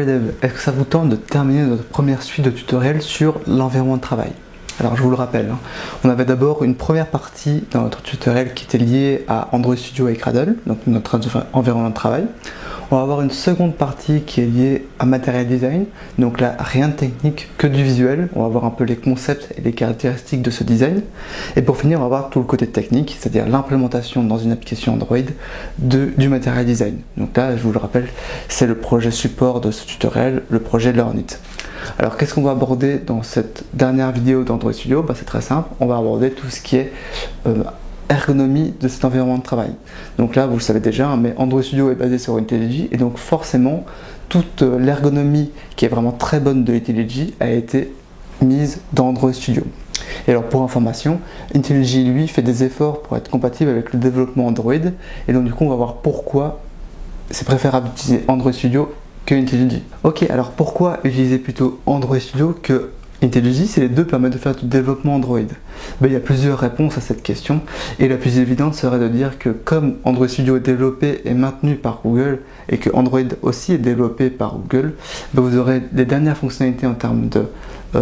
élèves, est-ce que ça vous tente de terminer notre première suite de tutoriels sur l'environnement de travail? Alors je vous le rappelle, on avait d'abord une première partie dans notre tutoriel qui était liée à Android Studio et Gradle, donc notre environnement de travail. On va avoir une seconde partie qui est liée à Material Design, donc là rien de technique que du visuel, on va voir un peu les concepts et les caractéristiques de ce design. Et pour finir on va voir tout le côté technique, c'est-à-dire l'implémentation dans une application Android du Material Design. Donc là je vous le rappelle, c'est le projet support de ce tutoriel, le projet Learnit. Alors qu'est-ce qu'on va aborder dans cette dernière vidéo d'Android Studio? C'est très simple, on va aborder tout ce qui est ergonomie de cet environnement de travail. Donc là vous le savez déjà, mais Android Studio est basé sur IntelliJ et donc forcément toute l'ergonomie qui est vraiment très bonne de IntelliJ a été mise dans Android Studio. Et alors pour information, IntelliJ lui fait des efforts pour être compatible avec le développement Android et donc du coup on va voir pourquoi c'est préférable d'utiliser Android Studio que IntelliJ. Ok, alors pourquoi utiliser plutôt Android Studio que IntelliJ si les deux permettent de faire du développement Android? Il y a plusieurs réponses à cette question et la plus évidente serait de dire que comme Android Studio est développé et maintenu par Google et que Android aussi est développé par Google, vous aurez les dernières fonctionnalités en termes de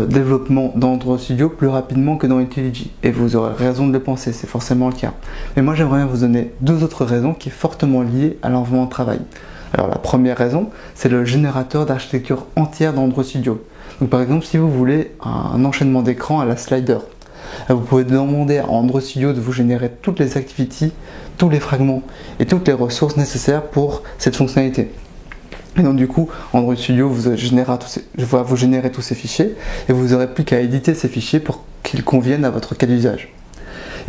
développement d'Android Studio plus rapidement que dans IntelliJ et vous aurez raison de le penser, c'est forcément le cas. Mais moi j'aimerais vous donner deux autres raisons qui sont fortement liées à l'environnement de travail. Alors la première raison, c'est le générateur d'architecture entière d'Android Studio. Donc par exemple, si vous voulez un enchaînement d'écran à la slider, vous pouvez demander à Android Studio de vous générer toutes les activities, tous les fragments et toutes les ressources nécessaires pour cette fonctionnalité. Et donc du coup, Android Studio vous va vous générer tous ces fichiers et vous n'aurez plus qu'à éditer ces fichiers pour qu'ils conviennent à votre cas d'usage.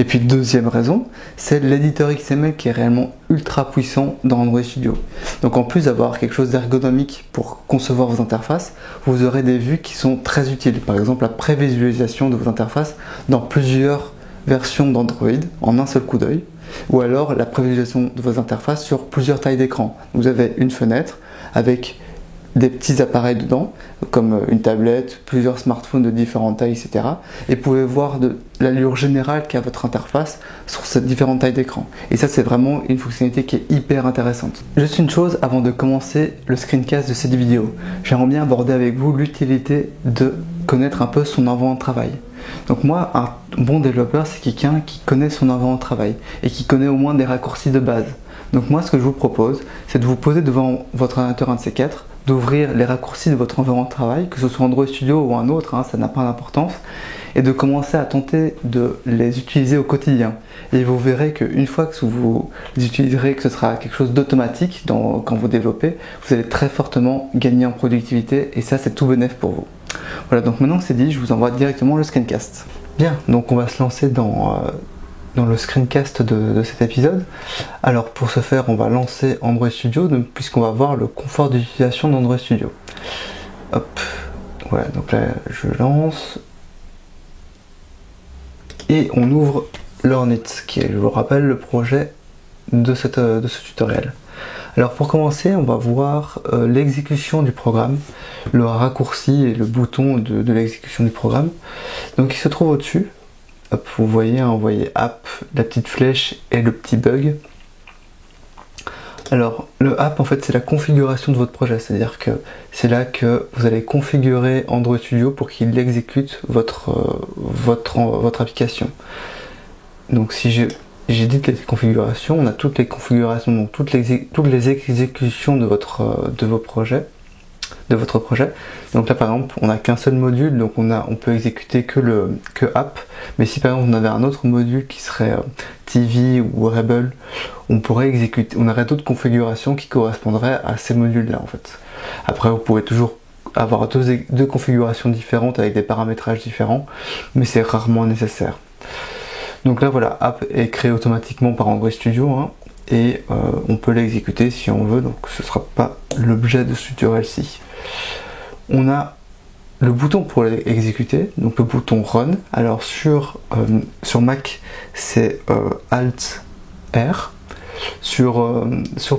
Et puis deuxième raison, c'est l'éditeur XML qui est réellement ultra puissant dans Android Studio. Donc en plus d'avoir quelque chose d'ergonomique pour concevoir vos interfaces, vous aurez des vues qui sont très utiles. Par exemple la prévisualisation de vos interfaces dans plusieurs versions d'Android en un seul coup d'œil. Ou alors la prévisualisation de vos interfaces sur plusieurs tailles d'écran. Vous avez une fenêtre avec des petits appareils dedans, comme une tablette, plusieurs smartphones de différentes tailles, etc. Et vous pouvez voir de l'allure générale qu'a votre interface sur ces différentes tailles d'écran. Et ça, c'est vraiment une fonctionnalité qui est hyper intéressante. Juste une chose avant de commencer le screencast de cette vidéo. J'aimerais bien aborder avec vous l'utilité de connaître un peu son environnement de travail. Donc moi, un bon développeur, c'est quelqu'un qui connaît son environnement de travail et qui connaît au moins des raccourcis de base. Donc moi, ce que je vous propose, c'est de vous poser devant votre ordinateur un de ces quatre, d'ouvrir les raccourcis de votre environnement de travail, que ce soit Android Studio ou un autre, ça n'a pas d'importance, et de commencer à tenter de les utiliser au quotidien. Et vous verrez qu'une fois que vous les utiliserez, que ce sera quelque chose d'automatique quand vous développez, vous allez très fortement gagner en productivité, et ça c'est tout bénef pour vous. Voilà, donc maintenant que c'est dit, je vous envoie directement le screencast. Bien, donc on va se lancer dans le screencast de cet épisode. Alors pour ce faire, on va lancer Android Studio puisqu'on va voir le confort d'utilisation d'Android Studio. Hop, voilà, donc là je lance et on ouvre Learnit, qui est, je vous rappelle, le projet de ce tutoriel. Alors pour commencer, on va voir l'exécution du programme, le raccourci et le bouton de l'exécution du programme. Donc il se trouve au-dessus. Hop, vous voyez app, la petite flèche et le petit bug. Alors le app en fait c'est la configuration de votre projet, c'est-à-dire que c'est là que vous allez configurer Android Studio pour qu'il exécute votre application. Donc si j'édite les configurations, on a toutes les configurations, donc toutes les exécutions de votre projet. Donc là par exemple on n'a qu'un seul module, donc on peut exécuter que app, mais si par exemple on avait un autre module qui serait TV ou Rebel, on aurait d'autres configurations qui correspondraient à ces modules là en fait. Après vous pouvez toujours avoir deux configurations différentes avec des paramétrages différents, mais c'est rarement nécessaire. Donc là voilà, app est créé automatiquement par Android Studio, et on peut l'exécuter si on veut, donc ce ne sera pas l'objet de ce tutoriel-ci. On a le bouton pour l'exécuter, donc le bouton Run. Alors sur Mac c'est Alt R, sur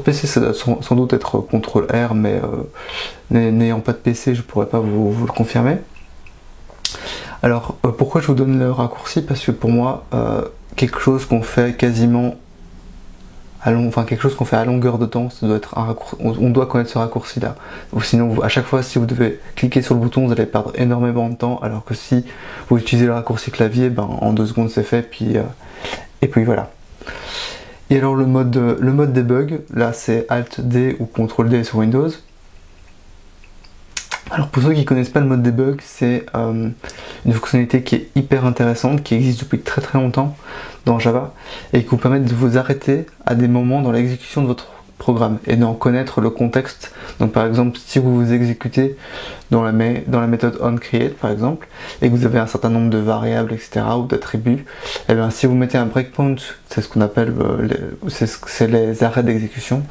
PC ça doit sans doute être CTRL R, mais n'ayant pas de PC je ne pourrais pas vous le confirmer. Alors pourquoi je vous donne le raccourci? Parce que pour moi quelque chose qu'on fait quasiment enfin quelque chose qu'on fait à longueur de temps, ça doit être on doit connaître ce raccourci là. Ou sinon, à chaque fois, si vous devez cliquer sur le bouton, vous allez perdre énormément de temps, alors que si vous utilisez le raccourci clavier, en 2 secondes c'est fait, et puis voilà. Et alors le mode debug, là c'est Alt D ou Ctrl D sur Windows. Alors pour ceux qui ne connaissent pas le mode debug, c'est une fonctionnalité qui est hyper intéressante, qui existe depuis très très longtemps dans Java, et qui vous permet de vous arrêter à des moments dans l'exécution de votre programme et d'en connaître le contexte. Donc par exemple, si vous vous exécutez dans la méthode onCreate par exemple, et que vous avez un certain nombre de variables, etc., ou d'attributs, et bien si vous mettez un breakpoint, c'est ce qu'on appelle c'est les arrêts d'exécution.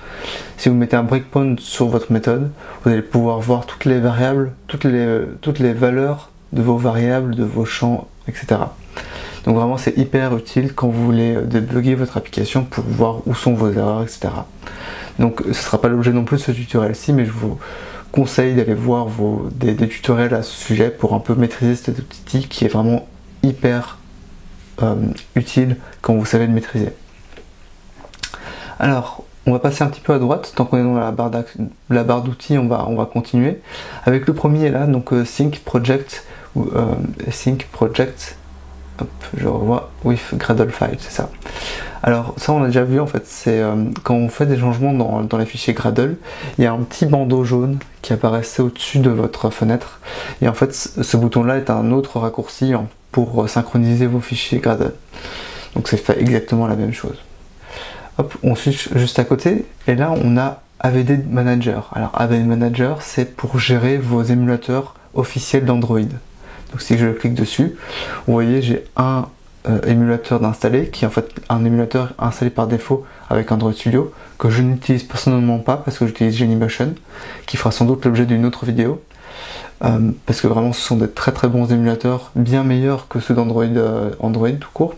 Si vous mettez un breakpoint sur votre méthode, vous allez pouvoir voir toutes les variables, toutes les valeurs de vos variables, de vos champs, etc. Donc vraiment c'est hyper utile quand vous voulez débugger votre application pour voir où sont vos erreurs, etc. Donc ce ne sera pas l'objet non plus de ce tutoriel-ci, mais je vous conseille d'aller voir des tutoriels à ce sujet pour un peu maîtriser cet outil qui est vraiment hyper utile quand vous savez le maîtriser. Alors, on va passer un petit peu à droite, tant qu'on est dans la barre d'outils, on va continuer. Avec le premier là, donc Sync Project, hop, je revois, with Gradle File, c'est ça. Alors ça on a déjà vu en fait, c'est quand on fait des changements dans les fichiers Gradle, il y a un petit bandeau jaune qui apparaissait au-dessus de votre fenêtre, et en fait ce bouton là est un autre raccourci pour synchroniser vos fichiers Gradle. Donc c'est fait exactement la même chose. Hop, on switch juste à côté, et là on a AVD Manager. Alors AVD Manager, c'est pour gérer vos émulateurs officiels d'Android. Donc si je clique dessus, vous voyez j'ai un émulateur d'installer, qui est en fait un émulateur installé par défaut avec Android Studio, que je n'utilise personnellement pas parce que j'utilise Genymotion, qui fera sans doute l'objet d'une autre vidéo, parce que vraiment ce sont des très très bons émulateurs, bien meilleurs que ceux d'Android Android tout court,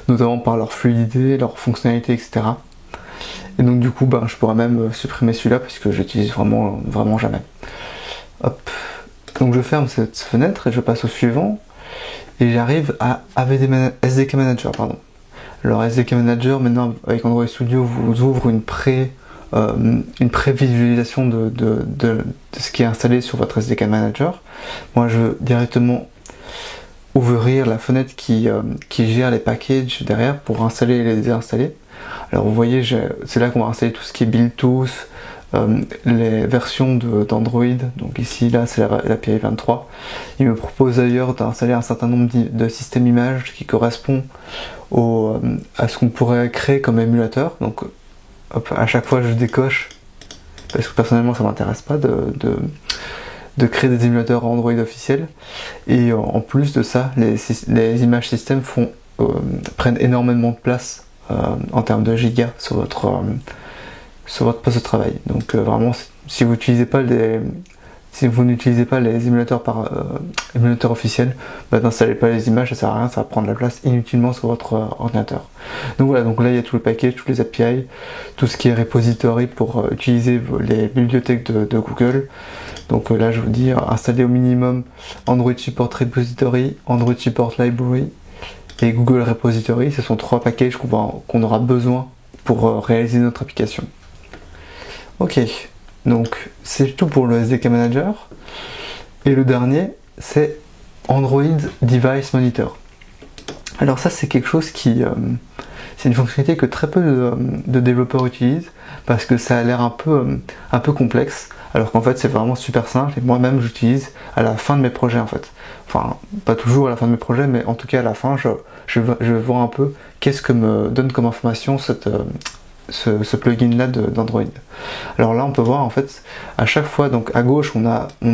notamment par leur fluidité, leur fonctionnalité, etc. Et donc du coup je pourrais même supprimer celui-là parce que j'utilise vraiment jamais. Hop. Donc je ferme cette fenêtre et je passe au suivant, et j'arrive à SDK Manager. Alors SDK Manager, maintenant avec Android Studio, vous ouvre une pré-visualisation de ce qui est installé sur votre SDK Manager. Moi je veux directement ouvrir la fenêtre qui gère les packages derrière pour installer et les désinstaller. Alors vous voyez, c'est là qu'on va installer tout ce qui est BuildTools, les versions d'Android, donc ici là c'est l'API 23. Il me propose d'ailleurs d'installer un certain nombre de systèmes images qui correspond à ce qu'on pourrait créer comme émulateur. Donc hop, à chaque fois je décoche, parce que personnellement ça m'intéresse pas de créer des émulateurs Android officiels. Et en plus de ça, les images système prennent énormément de place en termes de gigas sur votre poste de travail. Donc vraiment, si vous n'utilisez pas les émulateurs émulateurs officiels, n'instalez pas les images, ça sert à rien, ça va prendre la place inutilement sur votre ordinateur. Donc voilà, donc là il y a tout le package, tous les API, tout ce qui est repository pour utiliser les bibliothèques de Google. Donc là je vous dis, installer au minimum Android Support Repository, Android Support Library et Google Repository. Ce sont 3 packages qu'on aura besoin pour réaliser notre application. Ok, donc c'est tout pour le SDK Manager. Et le dernier, c'est Android Device Monitor. Alors ça c'est quelque chose c'est une fonctionnalité que très peu de développeurs utilisent, parce que ça a l'air un peu complexe, alors qu'en fait c'est vraiment super simple, et moi-même j'utilise à la fin de mes projets en fait. Enfin, pas toujours à la fin de mes projets, mais en tout cas à la fin, je vois un peu qu'est-ce que me donne comme information ce plugin là d'Android. Alors là on peut voir en fait à chaque fois, donc à gauche on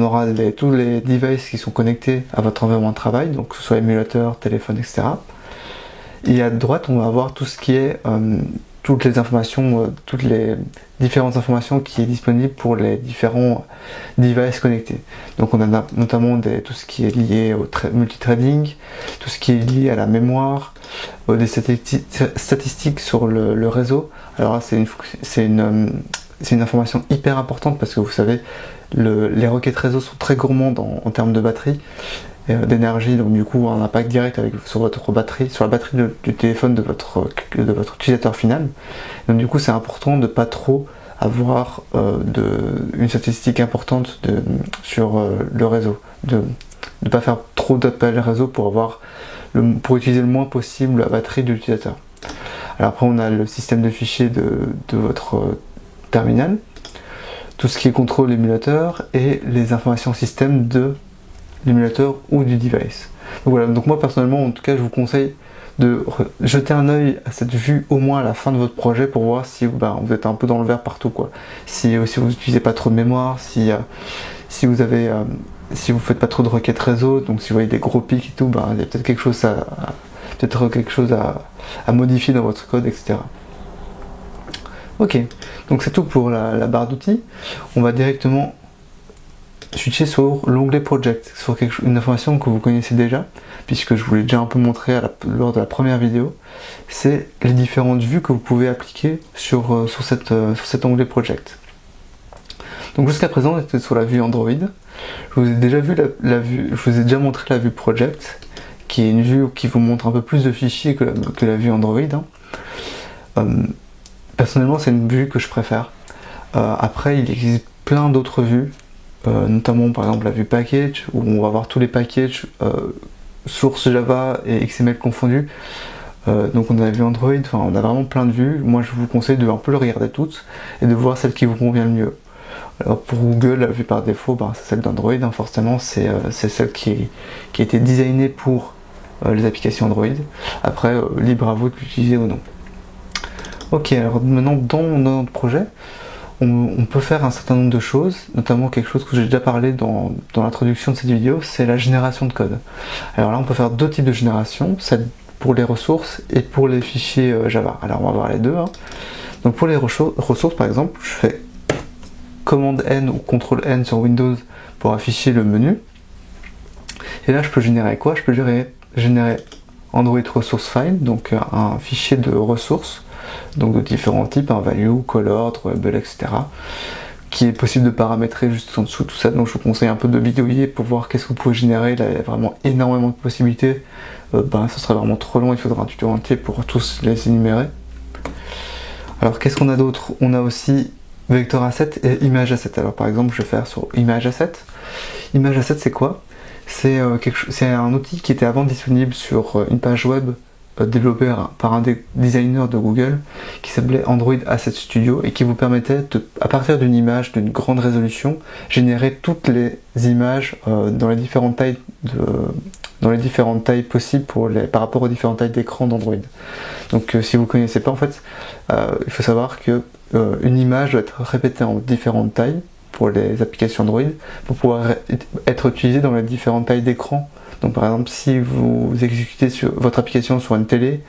aura tous les devices qui sont connectés à votre environnement de travail, donc que ce soit émulateur, téléphone, etc. Et à droite on va avoir tout ce qui est toutes les informations, toutes les différentes informations qui est disponible pour les différents devices connectés. Donc on a notamment tout ce qui est lié au multithreading, tout ce qui est lié à la mémoire, des statistiques sur le réseau. Alors là c'est une information hyper importante, parce que vous savez, les requêtes réseau sont très gourmandes en termes de batterie, d'énergie, donc du coup un impact direct sur votre batterie, sur la batterie du téléphone de votre utilisateur final. Donc du coup c'est important de ne pas trop avoir une statistique importante sur le réseau, de ne pas faire trop d'appels réseau pour utiliser le moins possible la batterie de l'utilisateur. Alors après on a le système de fichiers de votre terminal, tout ce qui est contrôle émulateur et les informations système de l'émulateur ou du device. Donc voilà, donc moi personnellement en tout cas je vous conseille de jeter un œil à cette vue au moins à la fin de votre projet pour voir si vous êtes un peu dans le vert partout quoi. Si vous n'utilisez pas trop de mémoire, si vous faites pas trop de requêtes réseau, donc si vous voyez des gros pics et tout, il y a peut-être quelque chose à modifier dans votre code, etc. Ok, donc c'est tout pour la barre d'outils. On va directement switcher sur l'onglet Project, sur une information que vous connaissez déjà, puisque je vous l'ai déjà un peu montré lors de la première vidéo. C'est les différentes vues que vous pouvez appliquer sur cet onglet Project. Donc jusqu'à présent, on était sur la vue Android. Je vous ai déjà montré la vue Project, qui est une vue qui vous montre un peu plus de fichiers que la vue Android. Personnellement, c'est une vue que je préfère. Après, il existe plein d'autres vues, notamment par exemple la vue package, où on va voir tous les packages source Java et XML confondus. Donc on a la vue Android, on a vraiment plein de vues. Moi, je vous conseille de un peu le regarder toutes et de voir celle qui vous convient le mieux. Alors pour Google, la vue par défaut, c'est celle d'Android, forcément, c'est celle qui a été designée pour les applications Android. Après, libre à vous de l'utiliser ou non. Ok, alors maintenant dans notre projet, on peut faire un certain nombre de choses, notamment quelque chose que j'ai déjà parlé dans l'introduction de cette vidéo, c'est la génération de code. Alors là, on peut faire deux types de génération, celle pour les ressources et pour les fichiers Java. Alors on va voir les deux. Donc pour les ressources, par exemple, je fais commande N ou CTRL N sur Windows pour afficher le menu. Et là, je peux générer quoi? Je peux générer Android Resource File, donc un fichier de ressources, donc de différents types, value, color, drawable, etc. qui est possible de paramétrer juste en dessous tout ça. Donc je vous conseille un peu de bidouiller pour voir qu'est-ce que vous pouvez générer. Là, il y a vraiment énormément de possibilités. Ce serait vraiment trop long, il faudra un tuto entier pour tous les énumérer. Alors qu'est-ce qu'on a d'autre? On a aussi Vector Asset et Image Asset. Alors par exemple, je vais faire sur Image Asset. Image Asset, c'est quoi? C'est un outil qui était avant disponible sur une page web développé par un des designers de Google qui s'appelait Android Asset Studio et qui vous permettait à partir d'une image d'une grande résolution, générer toutes les images dans les différentes tailles possibles par rapport aux différentes tailles d'écran d'Android. Donc si vous ne connaissez pas, en fait, il faut savoir que une image doit être répétée en différentes tailles pour les applications Android pour pouvoir être utilisée dans les différentes tailles d'écran. Donc par exemple, si vous exécutez votre application sur une télé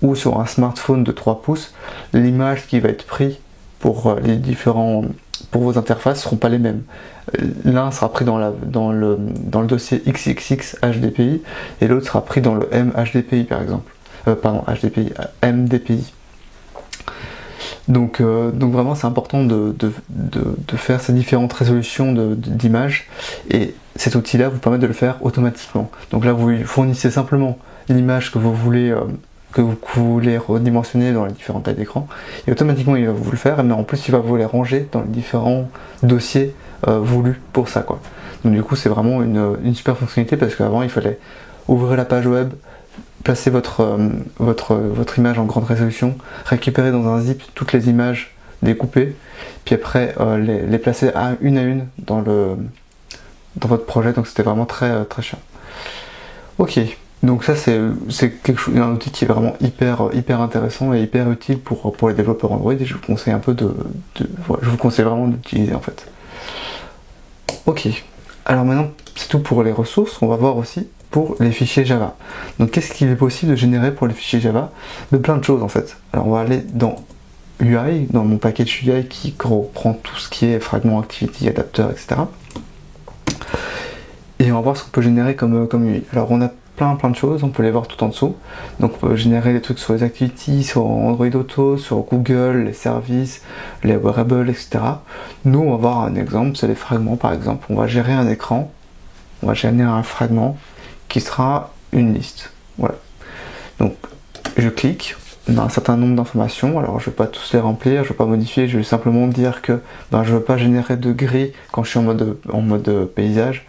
ou sur un smartphone de 3 pouces, l'image qui va être prise pour vos interfaces ne seront pas les mêmes. L'un sera pris dans le dossier XXX HDPI et l'autre sera pris dans le MHDPI par exemple. MDPI. Donc vraiment c'est important de faire ces différentes résolutions d'images et cet outil là vous permet de le faire automatiquement. Donc là vous fournissez simplement l'image que vous voulez redimensionner dans les différentes tailles d'écran et automatiquement il va vous le faire, mais en plus il va vous les ranger dans les différents dossiers voulus pour ça quoi. Donc du coup c'est vraiment une super fonctionnalité parce qu'avant il fallait ouvrir la page web, placer votre image en grande résolution, récupérer dans un zip toutes les images découpées, puis après les placer une à une dans votre projet, donc c'était vraiment très, très chiant. Ok, donc ça c'est un outil qui est vraiment hyper intéressant et hyper utile pour les développeurs Android et je vous conseille je vous conseille vraiment d'utiliser en fait. Ok, alors maintenant c'est tout pour les ressources, on va voir aussi pour les fichiers Java. Donc qu'est-ce qu'il est possible de générer pour les fichiers Java? De plein de choses en fait. Alors on va aller dans UI, dans mon package UI qui reprend tout ce qui est fragment, activity, adapteur, etc. Et on va voir ce qu'on peut générer comme UI. Alors on a plein de choses, on peut les voir tout en dessous. Donc on peut générer des trucs sur les activities, sur Android Auto, sur Google, les services, les wearables, etc. Nous on va voir un exemple, c'est les fragments par exemple. On va gérer un écran, on va générer un fragment qui sera une liste. Voilà. Donc je clique, on a un certain nombre d'informations, alors je ne vais pas tous les remplir, je ne vais pas modifier, je vais simplement dire que je ne veux pas générer de gris quand je suis en mode paysage.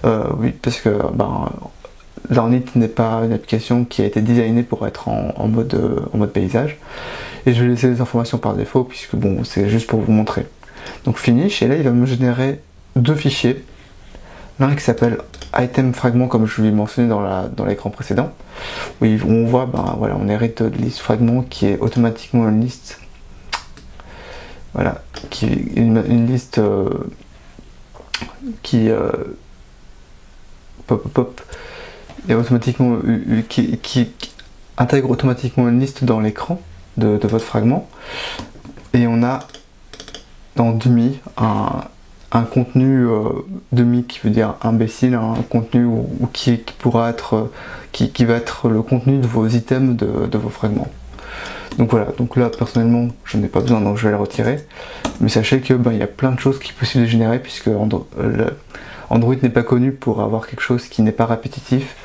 Oui, parce que Learnit n'est pas une application qui a été designée pour être en mode paysage. Et je vais laisser les informations par défaut, puisque bon, c'est juste pour vous montrer. Donc finish, et là il va me générer deux fichiers. L'un qui s'appelle item fragment, comme je l'ai mentionné dans l'écran précédent, où on voit, voilà, on hérite de liste fragment qui est automatiquement une liste, voilà, qui est une liste qui et automatiquement qui intègre automatiquement une liste dans l'écran de votre fragment. Et on a dans Dummy un contenu Dummy qui veut dire imbécile, un contenu qui pourra être qui va être le contenu de vos items de vos fragments. Donc voilà, donc là personnellement je n'ai pas besoin, donc je vais le retirer. Mais sachez que il y a plein de choses qui sont possibles de générer, puisque Android n'est pas connu pour avoir quelque chose qui n'est pas répétitif,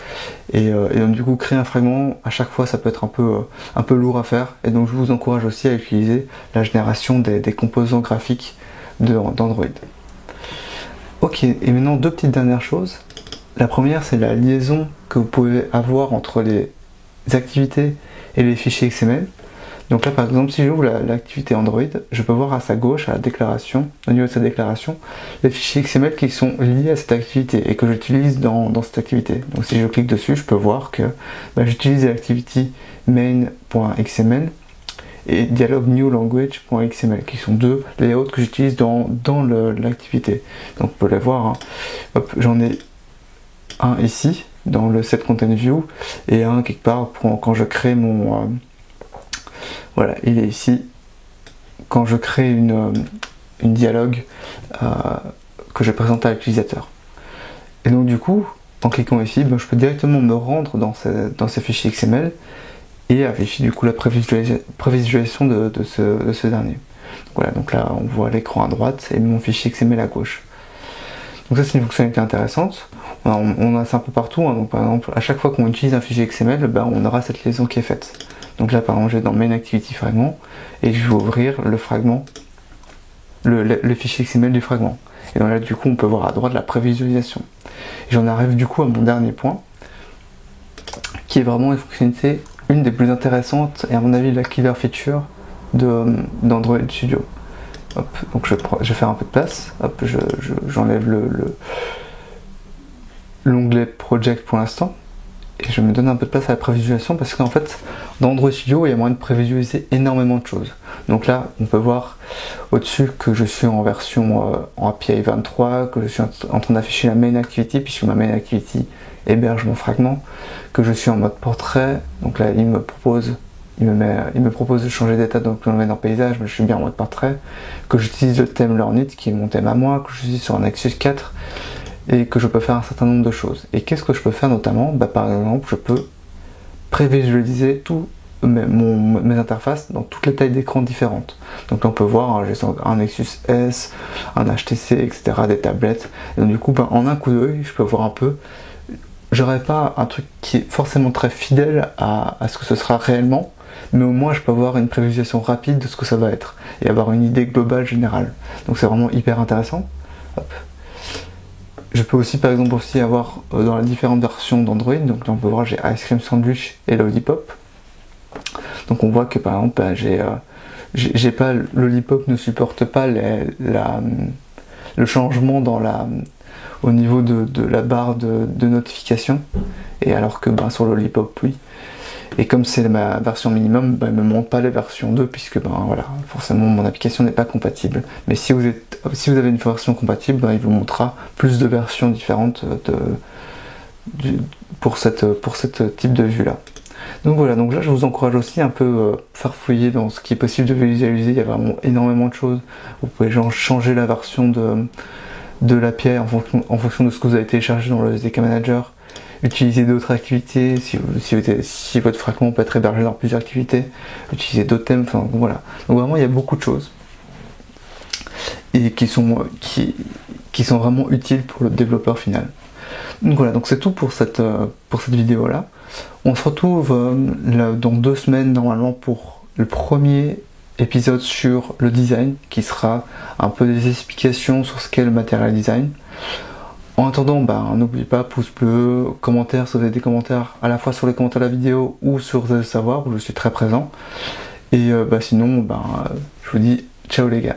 et donc du coup créer un fragment à chaque fois ça peut être un peu lourd à faire, et donc je vous encourage aussi à utiliser la génération des composants graphiques d'Android. Ok, et maintenant deux petites dernières choses. La première, c'est la liaison que vous pouvez avoir entre les activités et les fichiers XML. Donc là par exemple, si j'ouvre l'activité Android, je peux voir à sa gauche, à la déclaration, au niveau de sa déclaration, les fichiers XML qui sont liés à cette activité et que j'utilise dans cette activité. Donc si je clique dessus, je peux voir que j'utilise l'activity main.xml et dialog new language.xml, qui sont deux layouts que j'utilise dans l'activité. Donc vous pouvez les voir, hein. Hop, j'en ai un ici dans le set content view et un quelque part quand je crée mon voilà, il est ici quand je crée une dialogue que je présente à l'utilisateur. Et donc du coup, en cliquant ici, je peux directement me rendre dans ces fichiers XML et afficher du coup la prévisualisation de ce dernier. Donc voilà, donc là on voit l'écran à droite et mon fichier XML à gauche. Donc ça c'est une fonctionnalité intéressante. On a ça un peu partout, hein. Donc par exemple à chaque fois qu'on utilise un fichier XML, on aura cette liaison qui est faite. Donc là par exemple je vais dans Main Activity Fragment et je vais ouvrir le fragment, le fichier XML du fragment. Et donc là du coup on peut voir à droite la prévisualisation. Et j'en arrive du coup à mon dernier point, qui est vraiment une fonctionnalité, une des plus intéressantes et à mon avis la killer feature d'Android Studio. Hop, donc je vais faire un peu de place, hop, j'enlève l'onglet Project pour l'instant, et je me donne un peu de place à la prévisualisation, parce qu'en fait dans Android Studio il y a moyen de prévisualiser énormément de choses. Donc là on peut voir au-dessus que je suis en version en API 23, que je suis en train d'afficher la main activity, puisque ma main activity héberge mon fragment, que je suis en mode portrait. Donc là il me propose de changer d'état, donc je le mets dans paysage, mais je suis bien en mode portrait, que j'utilise le thème Learnit qui est mon thème à moi, que je suis sur un Nexus 4, et que je peux faire un certain nombre de choses. Et qu'est-ce que je peux faire notamment? Par exemple, je peux prévisualiser tous mes interfaces dans toutes les tailles d'écran différentes. Donc là on peut voir, hein, j'ai un Nexus S, un HTC, etc., des tablettes. Et donc du coup, en un coup d'œil, je peux voir un peu. J'aurais pas un truc qui est forcément très fidèle à ce que ce sera réellement, mais au moins je peux avoir une prévisualisation rapide de ce que ça va être et avoir une idée globale générale. Donc c'est vraiment hyper intéressant. Hop. Je peux aussi par exemple avoir dans les différentes versions d'Android, donc là on peut voir j'ai Ice Cream Sandwich et Lollipop. Donc on voit que par exemple j'ai pas, Lollipop ne supporte pas le changement au niveau de la barre de notification, et alors que sur Lollipop oui. Et comme c'est ma version minimum, il ne me montre pas les versions 2, puisque voilà, forcément mon application n'est pas compatible. Mais si vous avez une version compatible, il vous montrera plus de versions différentes pour cette type de vue là. Donc voilà, donc là je vous encourage aussi un peu farfouiller dans ce qui est possible de visualiser. Il y a vraiment énormément de choses. Vous pouvez changer la version de l'API en fonction de ce que vous avez téléchargé dans le SDK Manager. Utiliser d'autres activités, si votre fragment peut être hébergé dans plusieurs activités, utiliser d'autres thèmes, enfin voilà. Donc vraiment il y a beaucoup de choses et qui sont vraiment utiles pour le développeur final. Donc voilà, donc c'est tout pour cette vidéo là. On se retrouve dans 2 semaines normalement pour le premier épisode sur le design, qui sera un peu des explications sur ce qu'est le material design. En attendant, n'oubliez pas, pouce bleu, commentaires, si vous avez des commentaires à la fois sur les commentaires de la vidéo ou sur The Savoir, où je suis très présent. Et sinon, je vous dis ciao les gars.